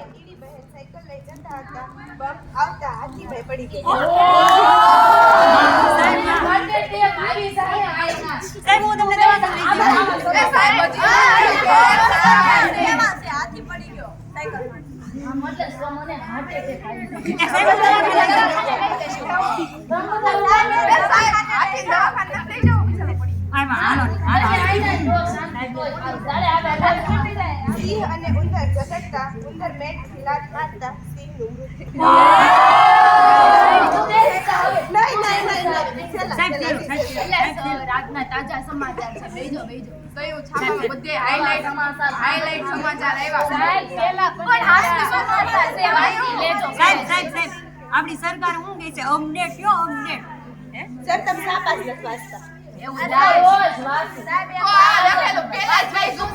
અને ઈડી બહેન સાયકલ લઈ જતા હતા. બમ આવતા હાથીભાઈ પડી ગઈ. સાહેબ હું તમને દવા હાથી પડી ગયો સાયકલમાં. સિંહ અને ઉંદર ઝઘડતા, ઉંદર મેટથી લાત મારતા સિંહનું મૃત્યુ. રાજના તાજા સમાચાર છે. બેજો કયું છાપામાં બધે હાઈલાઈટ સમાચાર આવ્યા. સાહેબ પેલા પણ હાસ્ય સમાચાર છે. લેજો સાહેબ આપણી સરકાર શું કહે છે? અપડેટ કયો અપડેટ? સર તમે સાપા જ નથી વાંચતા. એવું જાય રોજ વાત સાહેબ આ લખેલું પેલા જ ભાઈ શું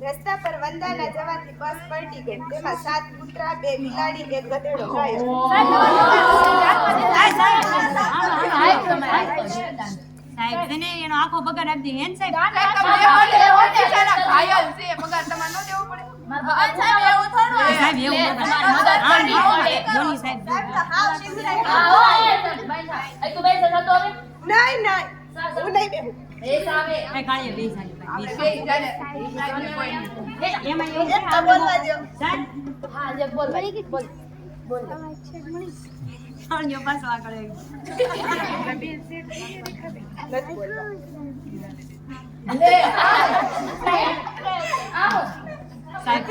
રસ્તા પર વંદાના જવાથી બસ પલટી ગઈ. તેમાં 7 કૂતરા, 2 બિલાડી, 1 ગધેડો ઘાયલ. સાહેબ તને એનો આખો પગાર આપી દે હેન સાહેબ. ઘાયલ છે પગાર તમારે ન દેવો પડે. સાહેબ એવું બોલી સાહેબ નહીં હું નહીં બેહું. કાળીએ બે સાહેબ એમાં એવું એક તો બોલવા દો. સાહેબ હા જે બોલ બોલ સાંજો પાછો આગળ આવી. નથી બોલવા. લે આવ સાહેબ